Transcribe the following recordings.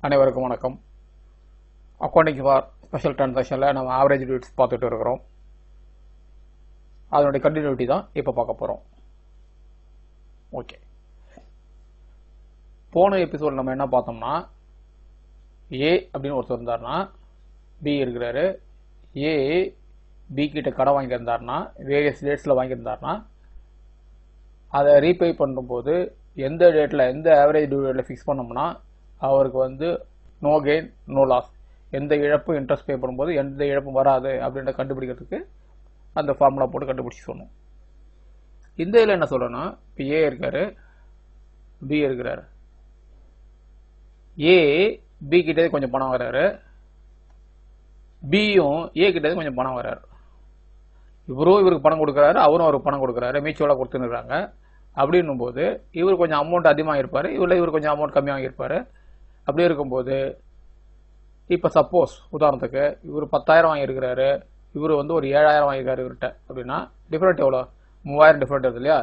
அனைவருக்கும் வணக்கம். Accounting for special டிரான்சாக்ஷனில் நம்ம ஆவரேஜ் டியூட்ஸ் பார்த்துட்டு இருக்கிறோம். அதனுடைய கண்டினியூட்டி தான் இப்போ பார்க்க போகிறோம். ஓகே, போன எபிசோட் நம்ம என்ன பார்த்தோம்னா, ஏ அப்படின்னு ஒருத்தர் இருந்தார்னா, பி இருக்கிறாரு. ஏ பி கிட்ட கடை வாங்கியிருந்தார்னா, வேரியஸ் டேட்ஸில் வாங்கியிருந்தார்னா, அதை ரீபே பண்ணும்போது எந்த டேட்டில் எந்த ஆவரேஜ் டியூ டேட்டில் ஃபிக்ஸ் பண்ணோம்னா அவருக்கு வந்து நோ கெயின் நோ லாஸ், எந்த இழப்பும் இன்ட்ரெஸ்ட் பே பண்ணும்போது எந்த இழப்பும் வராது அப்படின்ற கண்டுபிடிக்கிறதுக்கு அந்த ஃபார்முலா போட்டு கண்டுபிடிச்சி சொன்னோம். இந்த இதில் என்ன சொல்லணும்னா, இப்போ ஏ இருக்காரு, பி இருக்கிறாரு. ஏ பி கிட்டே கொஞ்சம் பணம் வர்றாரு, பியும் ஏ கிட்டே கொஞ்சம் பணம் வர்றாரு. இவரும் இவருக்கு பணம் கொடுக்குறாரு, அவரும் அவருக்கு பணம் கொடுக்குறாரு, மியூச்சுவலாக கொடுத்துருக்காங்க. அப்படின்னும் போது இவர் கொஞ்சம் அமௌண்ட் அதிகமாக இருப்பார், இவர் கொஞ்சம் அமௌண்ட் கம்மியாக இருப்பார். அப்படி இருக்கும்போது இப்போ சப்போஸ் உதாரணத்துக்கு இவர் 10,000 வாங்கியிருக்கிறாரு, இவர் வந்து ஒரு 7,000 வாங்கியிருக்காரு இவர்கிட்ட அப்படின்னா டிஃப்ரெண்ட் எவ்வளோ? 3,000 டிஃப்ரெண்ட் வருது இல்லையா?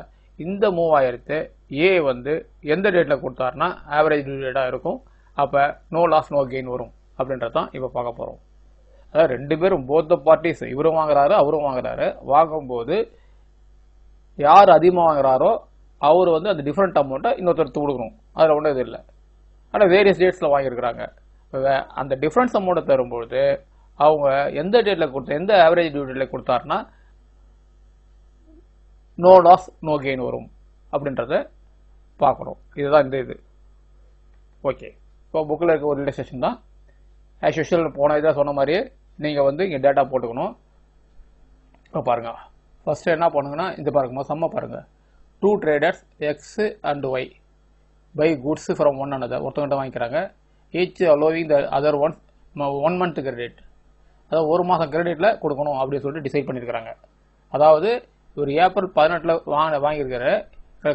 இந்த 3,000 ஏ வந்து எந்த டேட்டில் கொடுத்தாருன்னா ஆவரேஜ் டேட்டாக இருக்கும். அப்போ நோ லாஸ் நோ கெயின் வரும் அப்படின்றதான் இப்போ பார்க்க போகிறோம். அதாவது ரெண்டு பேரும் போத் த பார்ட்டிஸ், இவரும் வாங்குறாரு அவரும் வாங்குறாரு. வாங்கும்போது யார் அதிகமாக வாங்குறாரோ அவர் வந்து அந்த டிஃப்ரெண்ட் அமௌண்ட்டை இன்னொருத்தருக்கு கொடுக்கணும். அதில் ஒன்றும் இது இல்லை. ஆனால் வேரியஸ் டேட்ஸில் வாங்கியிருக்கிறாங்க. அந்த டிஃப்ரென்ஸ் அமௌண்ட்டை தரும்பொழுது அவங்க எந்த டேட்டில் கொடுத்த எந்த ஆவரேஜ் டியூ டேட்டில் கொடுத்தாருன்னா நோ லாஸ் நோ கெயின் வரும் அப்படின்றத பார்க்குறோம். இதுதான் இந்த இது. ஓகே, இப்போ புக்கில் இருக்க ஒரு ரிலேஷன் தான். ஆஸ் யூஷுவல் போன இதாக சொன்ன மாதிரியே நீங்கள் வந்து இங்கே டேட்டா போட்டுக்கணும். இப்போ பாருங்கள், ஃபஸ்ட்டு என்ன பண்ணுங்கன்னா இந்த பாருங்க சம்மா பாருங்கள். 2 traders X and Y buy goods from one another, ஒருத்தவங்கிட்ட வாங்கிக்கிறாங்க. Each allowing the other ones 1 month credit, அதாவது ஒரு மாதம் கிரெடிட்டில் கொடுக்கணும் அப்படின்னு சொல்லிட்டு டிசைட் பண்ணியிருக்கிறாங்க. அதாவது இவர் ஏப்ரல் 18 வாங்கியிருக்காரு,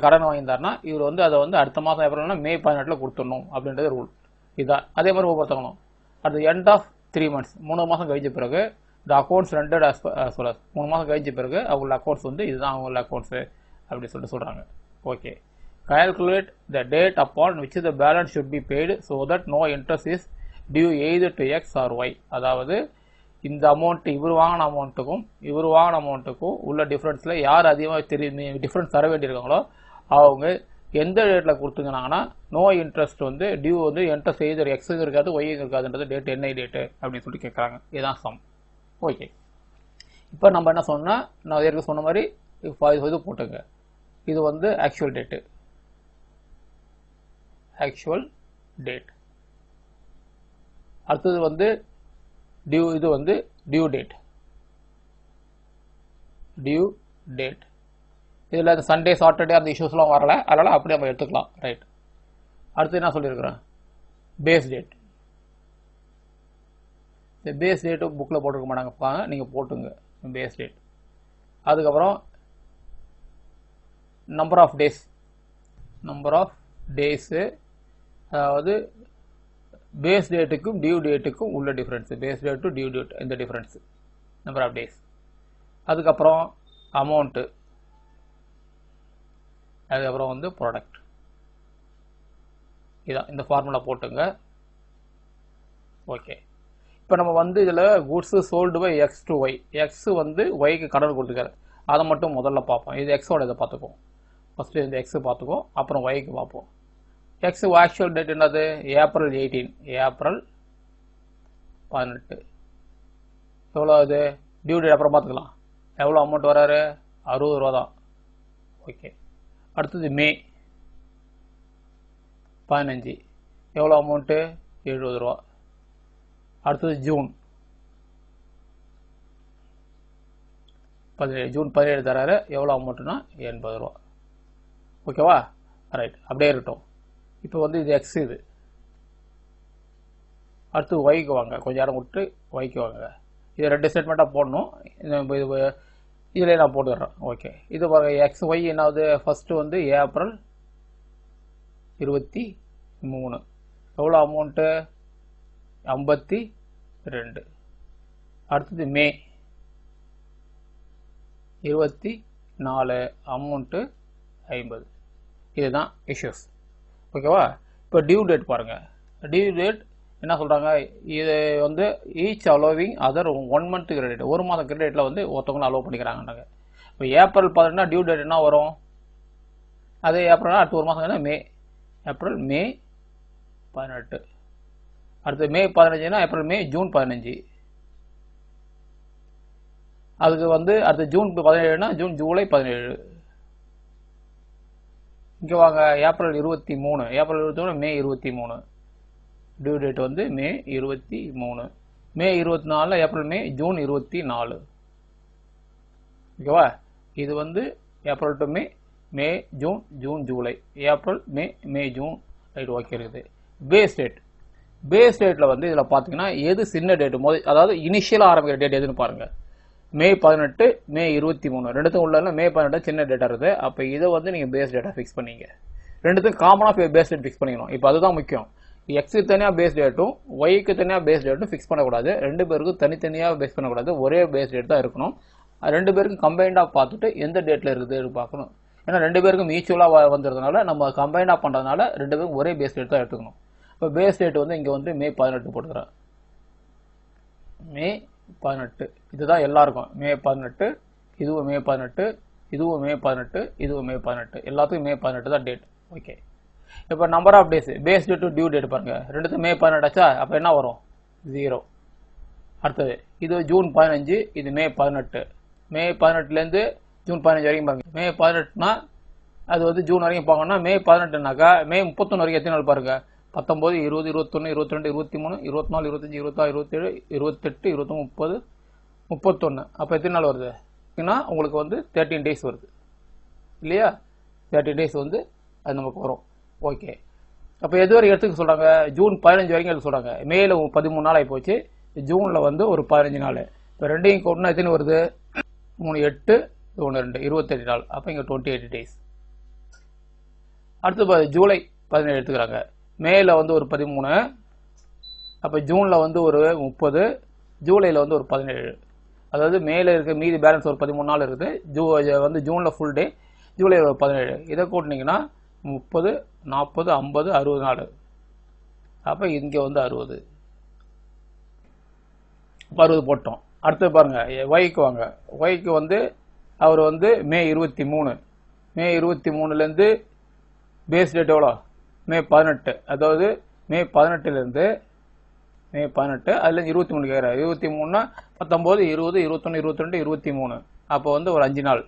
கடன் வாங்கியிருந்தாருன்னா இவர் வந்து அதை வந்து அடுத்த மாதம் ஏப்ரல்னா மே 18 கொடுத்துடணும் அப்படின்றது ரூல். இதுதான். அதே மாதிரி ஒவ்வொருத்தவங்களும் at the end of 3 months 3 மாதம் கழிச்ச பிறகு த அக்கௌண்ட்ஸ் ரெண்டட் ஆஸ் சொல்ல 3 மாதம் கழிச்ச பிறகு அவங்களோட அக்கௌண்ட்ஸ் வந்து இதுதான் அவங்களோட அக்கௌண்ட்ஸு அப்படின்னு சொல்லிட்டு சொல்கிறாங்க. Okay, calculate the date upon which the balance should be paid so that no interest is due either to x or y. அதாவது இந்த அமௌண்ட் இவர் வாங்கின அமௌண்ட்டுக்கும் உள்ள டிஃப்ரென்ஸில் யார் அதிகமாக டிஃப்ரென்ஸ் தர வேண்டியிருக்காங்களோ அவங்க எந்த டேட்டில் கொடுத்துங்கனாங்கன்னா நோ இன்ட்ரெஸ்ட் வந்து டியூ வந்து இன்ட்ரெஸ்ட் எய்தர் எக்ஸும் இருக்காது ஒய்யும் இருக்காதுன்றது டேட் என்ன டேட்டு அப்படின்னு சொல்லி கேட்குறாங்க. இதுதான் சம். ஓகே, இப்போ நம்ம என்ன சொன்னால் நான் ஏற்கனவே சொன்ன மாதிரி இது போட்டுங்க. இது வந்து ஆக்சுவல் டேட்டு, ஆக்சுவல் டேட். அடுத்தது வந்து டியூ, இது வந்து டியூ டேட், டியூ டேட். இதில் அந்த சண்டே சாட்டர்டே அந்த இஷ்யூஸ்லாம் வரல, அதனால் அப்படியே நம்ம எடுத்துக்கலாம். ரைட். அடுத்து என்ன சொல்லியிருக்கிறேன்? Base date. இந்த பேஸ் டேட்டு புக்கில் போட்டுருக்க மாட்டாங்க, நீங்கள் போட்டுங்க பேஸ் டேட். அதுக்கப்புறம் நம்பர் ஆஃப் டேஸு, அதாவது பேஸ் டேட்டுக்கும் டியூ டேட்டுக்கும் உள்ள difference, base date to due date இந்த டிஃப்ரென்ஸு நம்பர் ஆஃப் டேஸ். அதுக்கப்புறம் அமௌண்ட்டு, அதுக்கப்புறம் வந்து ப்ராடக்ட். இதான் இந்த ஃபார்முலா போட்டுங்க. ஓகே, இப்போ நம்ம வந்து இதில் goods sold by X to Y, X வந்து ஒய்க்கு கடன் கொடுத்துருக்காரு, அதை மட்டும் முதல்ல பார்ப்போம். இது எக்ஸோட இதை பார்த்துக்குவோம். ஃபஸ்ட்டு இந்த எக்ஸு பார்த்துக்குவோம், அப்புறம் ஒய்க்கு பார்ப்போம். எக்ஸ் ஆக்சுவல் டேட் என்னது? April 18, April 18. எவ்வளோ அது டியூ டேட் அப்புறம் பார்த்துக்கலாம். எவ்வளோ அமௌண்ட் வராரு? 60 ரூபா தான். ஓகே, அடுத்தது மே 15, எவ்வளோ அமௌண்ட்டு? 70 ரூபா. அடுத்தது ஜூன் 17 தராரு, எவ்வளோ அமௌண்ட்டுனா 80 ரூபா. ஓகேவா? ரைட், அப்படியே இருக்கட்டும். இப்போ வந்து இது எக்ஸ், இது. அடுத்து ஒய்க்கு வாங்க, கொஞ்சம் நேரம் விட்டு ஒய்க்கு வாங்க. இது 2 ஸ்டேட்மெண்ட்டாக போடணும். இதில் நான் போட்டுடுறேன். ஓகே, இது எக்ஸ் ஒய் என்னாவது? ஃபஸ்ட்டு வந்து ஏப்ரல் 23, எவ்வளோ அமௌண்ட்டு? 52. அடுத்தது மே 24, அமௌண்ட்டு 50. இதுதான் இஷ்யூஸ். ஓகேவா? இப்போ டியூ டேட் பாருங்கள். டியூ டேட் என்ன சொல்கிறாங்க, இது வந்து each allowing other 1 month credit, ஒரு மாதம் கிரெடிட்டில் வந்து ஒருத்தவங்களும் அலோவ் பண்ணிக்கிறாங்கன்னாங்க. இப்போ ஏப்ரல் 18 டியூ டேட் என்ன வரும், அது ஏப்ரல்னா அடுத்து ஒரு மாதம் என்ன மே, ஏப்ரல் மே 18, அடுத்து மே 15னா ஏப்ரல் மே ஜூன் 15, அதுக்கு வந்து அடுத்து ஜூன் 17னா ஜூன் ஜூலை 17. இங்கே வாங்க ஏப்ரல் 23, ஏப்ரல் 23 மே 23, டியூ டேட் வந்து மே 23, மே 24 ஏப்ரல் மே ஜூன் 24. ஓகேவா, இது வந்து April to May, May June June July, April May May June, right okay இருக்குது. பேஸ் டேட், பேஸ் டேட்டில் வந்து இதில் பார்த்தீங்கன்னா எது சின்ன டேட்டு அதாவது இனிஷியலாக ஆரம்பிக்கிற டேட் எதுன்னு பாருங்கள். மே 18 மே 23 ரெண்டுத்துக்கும் உள்ள மே 18 சின்ன டேட்டா இருக்குது. அப்போ இதை வந்து நீங்கள் பேஸ் டேட்டா ஃபிக்ஸ் பண்ணிங்க. ரெண்டுத்துக்கும் காமனாக பேஸ் டேட் ஃபிக்ஸ் பண்ணிக்கணும். இப்போ அதுதான் முக்கியம். எக்ஸுக்கு தனியாக பேஸ் டேட்டும் ஒய்க்கு தனியாக பேஸ் டேட்டும் ஃபிக்ஸ் பண்ணக்கூடாது. ரெண்டு பேருக்கும் தனித்தனியாக பேஸ் பண்ணக்கூடாது, ஒரே பேஸ் டேட் தான் இருக்கணும். ரெண்டு பேருக்கும் கம்பைண்டாக பார்த்துட்டு எந்த டேட்டில் இருக்குதுன்னு பார்க்கணும். ஏன்னா ரெண்டு பேருக்கும் மியூச்சுவலாக வந்துடுறதுனால நம்ம கம்பைண்டாக பண்ணுறதுனால ரெண்டு பேருக்கும் ஒரே பேஸ் டேட் தான் எடுத்துக்கணும். இப்போ பேஸ் டேட் வந்து இங்கே வந்து மே 18 போட்டுக்கிறேன். மே 18 இதுதான் எல்லாருக்கும் மே 18, இதுவும் மே 18, இதுவும் மே 18, இதுவும் மே 18, எல்லாத்துக்கும் மே 18 தான் டேட். ஓகே, இப்போ number of days, base date to due date பாருங்க, ரெண்டுத்துக்கும் மே 18 ஆச்சா, அப்போ என்ன வரும் 0. அடுத்தது இது ஜூன் 15, இது மே 18, மே 18லேருந்து ஜூன் 15 வரைக்கும் பாருங்க. மே 18னா அது வந்து ஜூன் வரைக்கும் பார்க்கணும்னா மே 18னாக்கா மே 31 வரைக்கும் எத்தனை நாள் பாருங்க, 19, 20, 21, 22, 23, 24, 25, 26, 27, 28, 29, 30, 31. அப்போ எத்தனை நாள் வருது அப்படின்னா உங்களுக்கு வந்து 13 days வருது இல்லையா, 13 days வந்து அது நமக்கு வரும். ஓகே, அப்போ எது வரைக்கும் எடுத்துக்க சொல்கிறாங்க, ஜூன் 15 வரைக்கும் எடுக்க சொல்கிறாங்க. மேல 13 நாள் ஆகி போச்சு, ஜூனில் வந்து ஒரு 15 நாள். இப்போ ரெண்டையும் கூட்டினா எத்தனை வருது, 3, 8, 1, 2, 28 நாள். அப்போ இங்கே 28 days. அடுத்து ஜூலை 17 எடுத்துக்கிறாங்க. மேல வந்து ஒரு 13, அப்போ ஜூனில் வந்து ஒரு 30, ஜூலையில் வந்து ஒரு 17. அதாவது மேலே இருக்க மீதி பேலன்ஸ் ஒரு 13 நாள் இருக்குது. வந்து ஜூனில் ஃபுல் டே, ஜூலையில் ஒரு 17. இதை கூட்டினீங்கன்னா 30, 40, 50, 60 நாள். அப்போ இங்கே வந்து 60, 60 போட்டோம். அடுத்து பாருங்க ஒய்க்கு வாங்க. ஒய்க்கு வந்து அவர் வந்து மே 23, மே 23லேருந்து பேஸ் டேட் எவ்வளோ, மே 18. அதாவது மே 18லேருந்து மே 18 அதுலேருந்து 23 கேட்குறாரு. 23னா 19, 20, 21, 22, 23. அப்போ வந்து ஒரு 5 நாள்.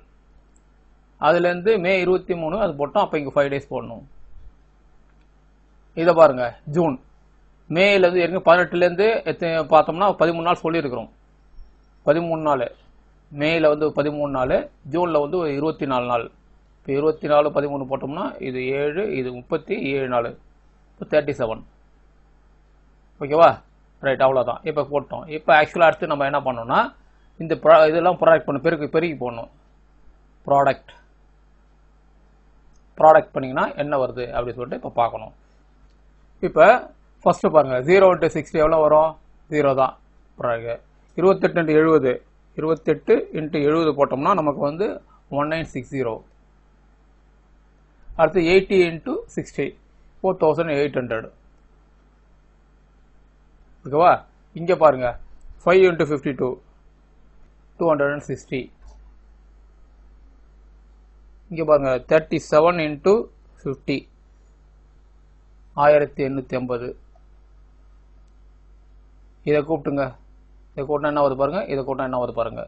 அதுலேருந்து மே 23 அது போட்டோம். அப்போ இங்கே 5 days போடணும். இதை பாருங்க ஜூன், மேலேருந்து ஏற்கனவே 18லேருந்து பார்த்தோம்னா 13 நாள் சொல்லியிருக்கிறோம். 13 நாள் மேல வந்து 13 நாள், ஜூனில் வந்து ஒரு 24 நாள். இப்போ 24, 13 போட்டோம்னா இது 7, இது 37 நாள், இப்போ 37. ஓகேவா, ரைட், அவ்வளோதான். இப்போ போட்டோம். இப்போ ஆக்சுவலாக அடுத்து நம்ம என்ன பண்ணோம்னா இந்த இதெல்லாம் ப்ராடக்ட் பண்ணணும், பெருக்கி போடணும். ப்ராடக்ட் பண்ணிங்கன்னா என்ன வருது அப்படின்னு சொல்லிட்டு இப்போ பார்க்கணும். இப்போ ஃபஸ்ட்டு பாருங்கள், 0 × 60 எவ்வளோ வரும், 0 தான். 28 × 70, 28 × 70 போட்டோம்னா நமக்கு வந்து 1960. அடுத்து 80 × 60, 4800. ஓகேவா, இங்கே பாருங்க 5 × 52, 260. இங்கே பாருங்க 37 × 50, 1850. இதை கூப்பிட்டுங்க, இதை கூட்டினா என்ன வருது பாருங்க, இதை கூட்டினா என்ன வருது பாருங்க.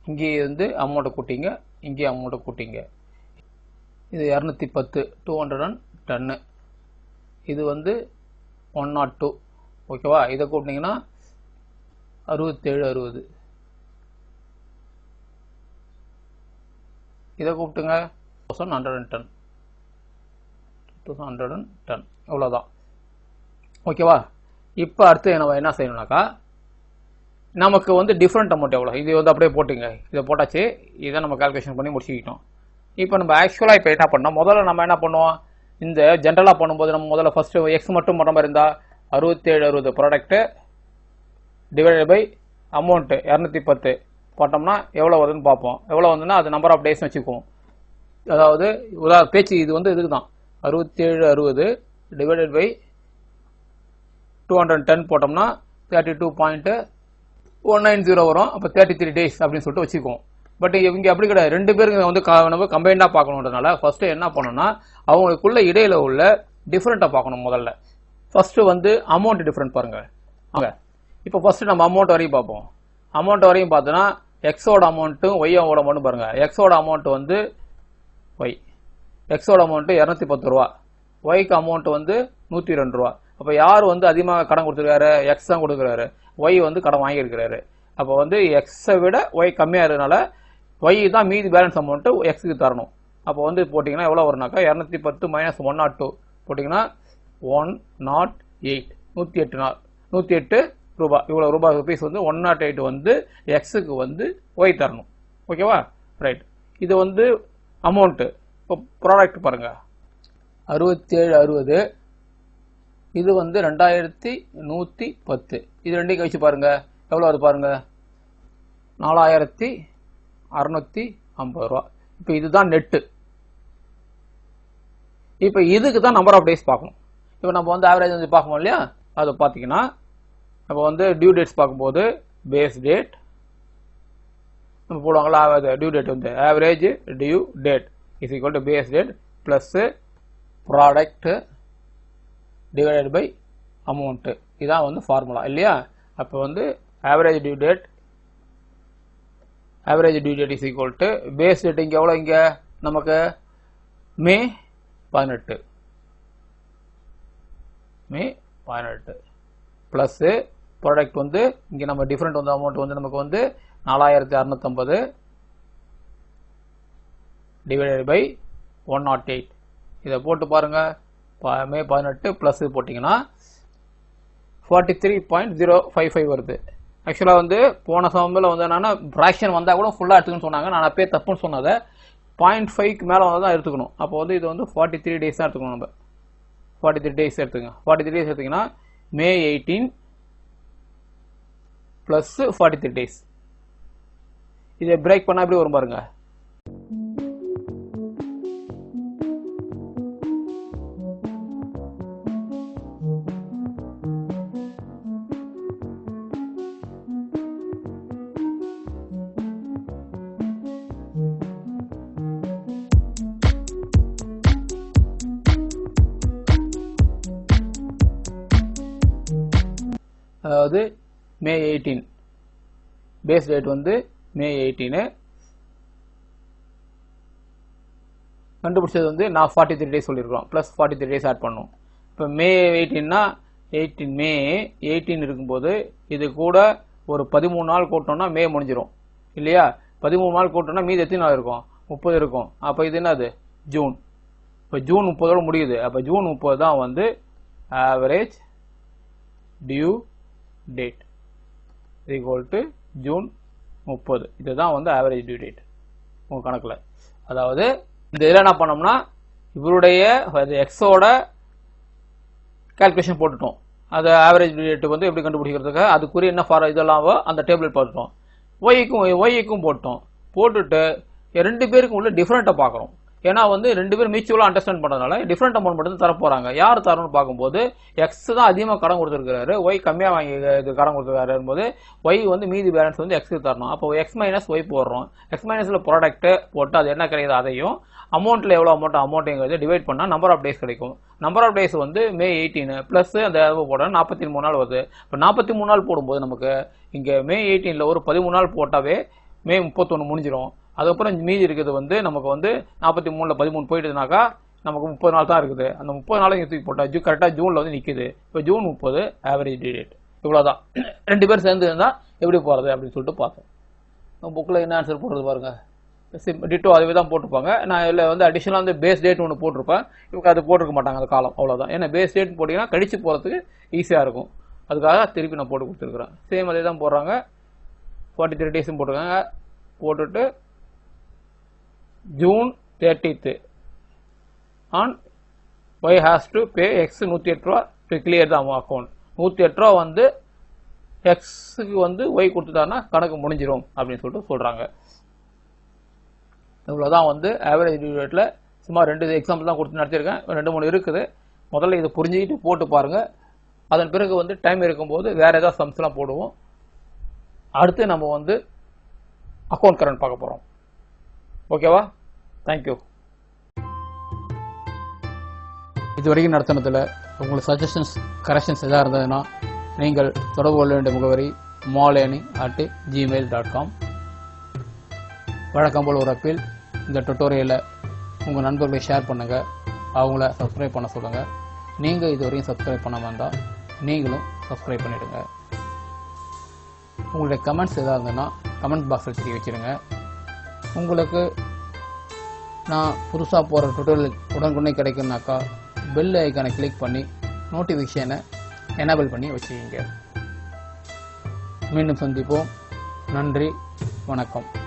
இங்கே வந்து அமௌண்ட்டை கூட்டிங்க, இங்கே அமௌண்ட்டை கூட்டிங்க. இது 210, 210. இது வந்து 102. ஓகேவா, இதை கூப்பிட்டீங்கன்னா 67, 60. இதை கூப்பிட்டுங்க 2110, 2110. அவ்வளோதான். ஓகேவா, இப்போ அடுத்து நம்ம என்ன செய்யணும்னாக்கா நமக்கு வந்து டிஃப்ரெண்ட் அமௌண்ட் எவ்வளோ, இது வந்து அப்படியே போட்டுங்க. இதை போட்டாச்சு, இதை நம்ம கால்குலேஷன் பண்ணி முடிச்சுக்கிட்டோம். இப்போ நம்ம ஆக்சுவலாக இப்போ என்ன பண்ணோம், முதல்ல நம்ம என்ன பண்ணுவோம், இந்த ஜென்ரலாக பண்ணும்போது நம்ம முதல்ல ஃபஸ்ட்டு எக்ஸ் மட்டும் பண்ணுற மாதிரி இருந்தால் 67, 60 ப்ராடக்ட்டு டிவைடட் பை அமௌண்ட்டு 210 போட்டோம்னா எவ்வளோ வருதுன்னு பார்ப்போம். எவ்வளோ வந்துன்னா அது நம்பர் ஆஃப் டேஸ்னு வச்சுக்குவோம். அதாவது பேச்சு இது வந்து இதுக்கு தான் 67, 60 டிவைடட் பை 210 போட்டோம்னா 32.190 வரும். அப்போ 33 days அப்படின்னு சொல்லிட்டு வச்சுக்குவோம். பட் இங்கே அப்படி கிடையாது. ரெண்டு பேருக்கு வந்து நம்ம கம்பைண்டாக பார்க்கணுன்றதுனால ஃபர்ஸ்ட் என்ன பண்ணணும்னா அவங்களுக்குள்ள இடையில உள்ள டிஃபரெண்ட்டை பார்க்கணும். முதல்ல ஃபர்ஸ்ட் வந்து அமௌண்ட் டிஃபரெண்ட் பாருங்க. இப்போ ஃபர்ஸ்ட் நம்ம அமௌண்ட் வரையும் பார்ப்போம். அமௌண்ட் வரையும் பார்த்தோன்னா எக்ஸோட அமௌண்ட்டும் ஒய்யோட அமௌண்ட்டும் பாருங்க. எக்ஸோட அமௌண்ட் வந்து ஒய், எக்ஸோட அமௌண்ட் 210 ரூபா, ஒய்க்கு அமௌண்ட் வந்து 102 ரூபா. அப்போ யார் வந்து அதிகமாக கடன் கொடுத்துருக்காரு? எக்ஸ் தான் கொடுக்குறாரு. ஒய் வந்து கடன் வாங்கியிருக்கிறாரு. அப்போ வந்து எக்ஸை விட ஒய் கம்மியாக இருக்கிறதுனால ஒய் தான் மீதி பேலன்ஸ் அமௌண்ட்டு எக்ஸுக்கு தரணும். அப்போ வந்து போட்டிங்கன்னா எவ்வளோ வரும்னாக்கா 210 - 102 போட்டிங்கன்னா 108, 108 ரூபாய். இவ்வளோ ரூபாய் ருபீஸ் வந்து 108 வந்து எக்ஸுக்கு வந்து ஒய் தரணும். ஓகேவா? ரைட். இது வந்து அமௌண்ட்டு. இப்போ ப்ராடக்ட் பாருங்கள் 6760, இது வந்து 2110. இது ரெண்டையும் கழிச்சு பாருங்கள் எவ்வளோ அது பாருங்கள் 4650 ரூபா. இப்போ இதுதான் நெட்டு. இப்போ இதுக்கு தான் நம்பர் ஆஃப் டேஸ் பார்க்கணும். இப்போ நம்ம வந்து ஆவரேஜ் வந்து பார்க்கணும் இல்லையா? அதை பார்த்தீங்கன்னா நம்ம வந்து டியூ டேட்ஸ் பார்க்கும்போது பேஸ் டேட் நம்ம போடுவாங்களா? டியூ டேட் வந்து average due date is equal to base date plus product divided by amount. இதான் வந்து ஃபார்முலா இல்லையா? அப்போ வந்து average due date is equal to base date இங்கே எவ்வளோ? இங்கே நமக்கு மே 18 ப்ளஸ் ப்ராடக்ட் வந்து இங்கே நம்ம டிஃப்ரெண்ட் வந்து அமௌண்ட் வந்து நமக்கு வந்து 4650 டிவைடட் பை 108. இதை போட்டு பாருங்க. மே 18 ப்ளஸ் போட்டிங்கன்னா 43.055 வருது. ஆக்சுவலாக வந்து போன சமயத்தில் வந்து என்னன்னா ஃப்ராக்ஷன் வந்தால் கூட ஃபுல்லாக எடுத்துக்கணும்னு சொன்னாங்க. நான் அப்பயே தப்புன்னு சொன்னதை 0.5க்கு மேலே வந்து தான் எடுத்துக்கணும். அப்போ வந்து இது வந்து 43 days தான் எடுத்துக்கணும். நம்ம 43 days எடுத்துங்க. 43 days எடுத்திங்கன்னா மே 18 ப்ளஸ் 43 days. இதை பிரேக் பண்ணால் எப்படி வரும் பாருங்க. அதாவது மே 18 பேஸ் டேட் வந்து மே 18 கண்டுபிடிச்சது வந்து நான் 43 days சொல்லியிருக்கிறோம். ப்ளஸ் 43 days ஆட் பண்ணணும். இப்போ மே 18னா 18 மே 18 இருக்கும்போது இது கூட ஒரு 13 நாள் கூட்டோம்னா மே முடிஞ்சிடும் இல்லையா? 13 நாள் கூட்டோம்னா மீது எத்தனை நாள் இருக்கும்? 30 இருக்கும். அப்போ இது என்னது? ஜூன். இப்போ ஜூன் 30 முடியுது. அப்போ ஜூன் 30 தான் வந்து average due date equal to June 30. இதுதான் வந்து ஆவரேஜ் டியூ டேட் உங்கள் கணக்கில். அதாவது இந்த இதில் என்ன பண்ணோம்னா இவருடைய எக்ஸோட கால்குலேஷன் போட்டுட்டோம். அது ஆவரேஜ் டியூ டேட் வந்து எப்படி கண்டுபிடிக்கிறதுக்கு அதுக்குரிய என்ன இதெல்லாம் அந்த டேபிள் பார்த்துட்டோம். ஒய்க்கும் போட்டுட்டு ரெண்டு பேருக்கும் உள்ள டிஃப்ரெண்ட்டை பார்க்குறோம். ஏன்னா வந்து ரெண்டு பேரும் மியூச்சுவலாக அண்டர்ஸ்டாண்ட் பண்ணுறதுனால டிஃப்ரெண்ட் அமௌண்ட் மட்டும் தர போகிறாங்க. யார் தரணும்னு பார்க்கும்போது எக்ஸ் தான் அதிகமாக கடன் கொடுத்துருக்காரு, ஒய் கம்மியாக வாங்கி இது கடன் கொடுத்துருக்காரு போது ஒய் வந்து மீதி பேலன்ஸ் வந்து எக்ஸுக்கு தரணும். அப்போ எக்ஸ் மைனஸ் ஒய் போடுறோம். எக்ஸ் மைனஸில் ப்ராடக்ட்டு போட்டு அது என்ன கிடையாது அதையும் அமௌண்ட்டில் எவ்வளோ அமௌண்ட்டுங்கிறது டிவைட் பண்ணால் நம்பர் ஆஃப் டேஸ் கிடைக்கும். நம்பர் ஆஃப் டேஸ் வந்து மே 18 ப்ளஸ் அந்த போட 43 நாள் வருது. இப்போ 43 நாள் போடும்போது நமக்கு இங்கே மே 18ல் ஒரு 13 நாள் போட்டாவே மே 31 முடிஞ்சிடும். அதுக்கப்புறம் மீதி இருக்கிறது வந்து நமக்கு வந்து 43ல் 13 போயிட்டுனாக்கா நமக்கு 30 நாள் தான் இருக்குது. அந்த 30 நாளைக்கு தூக்கி போட்டால் கரெக்டாக ஜூனில் வந்து நிற்குது. இப்போ ஜூன் 30 ஆவரேஜ் டியூ டேட். இவ்வளோதான். ரெண்டு பேர் சேர்ந்து இருந்தால் எப்படி போகிறது அப்படின்னு சொல்லிட்டு பார்த்தோம். புக்கில் என்ன ஆன்சர் போடுறது பாருங்கள். டிட்டோ அதுவே தான் போட்டிருப்பாங்க. நான் இதில் வந்து அடிஷனலாக வந்து பேஸ் டேட் ஒன்று போட்டிருப்பேன். இவங்க அது போட்டிருக்க மாட்டாங்க அந்த காலம். அவ்வளோதான். ஏன்னா பேஸ் டேட் போட்டிங்கன்னா கழிச்சு போகிறதுக்கு ஈஸியாக இருக்கும். அதுக்காக திருப்பி நான் போட்டு கொடுத்துருக்குறேன். சேம் அதே தான் போடுறாங்க. 43 டேஸும் போட்டிருக்காங்க. போட்டுட்டு June 30th on Y has to pay X 108 ரூபா to clear the account. 108 ரூபா வந்து Xக்கு வந்து Y கொடுத்துட்டாங்கன்னா கணக்கு முடிஞ்சிடும் அப்படின்னு சொல்லிட்டு சொல்கிறாங்க. இவ்வளோதான் வந்து ஆவரேஜ் டியூ டேட்டில். சும்மா 2 எக்ஸாம்பிள் தான் கொடுத்து நடத்தியிருக்கேன். 2-3 இருக்குது. முதல்ல இதை புரிஞ்சுக்கிட்டு போட்டு பாருங்கள். அதன் பிறகு வந்து டைம் இருக்கும்போது வேற ஏதாவது சம்ஸ்லாம் போடுவோம். அடுத்து நம்ம வந்து அக்கௌண்ட் கரண்ட் பார்க்க போகிறோம். ஓகேவா? தேங்க்யூ. இது வரைக்கும் நடத்தினதில் உங்களுக்கு சஜஷன்ஸ் கரெக்ஷன்ஸ் எதாக இருந்ததுன்னா நீங்கள் தொடர்பு கொள்ள வேண்டிய முகவரி malleni@gmail.com. வழக்கம் போல் ஒரு அப்பீல், இந்த டுட்டோரியலை உங்கள் நண்பர்களை ஷேர் பண்ணுங்கள், அவங்கள சப்ஸ்கிரைப் பண்ண சொல்லுங்கள். நீங்கள் இது வரைக்கும் சப்ஸ்கிரைப் பண்ணாமல் இருந்தால் நீங்களும் சப்ஸ்கிரைப் பண்ணிவிடுங்க. உங்களுடைய கமெண்ட்ஸ் எதாக இருந்ததுன்னா கமெண்ட் பாக்ஸில் தெரிய வச்சுருங்க. உங்களுக்கு நான் புதுசாக போகிற டுட்டோரியல் உடனுக்குடனே கிடைக்கும்னாக்கா பெல் ஐக்கானை கிளிக் பண்ணி நோட்டிஃபிகேஷனை எனேபிள் பண்ணி வச்சுக்கிங்க. மீண்டும் சந்திப்போம். நன்றி, வணக்கம்.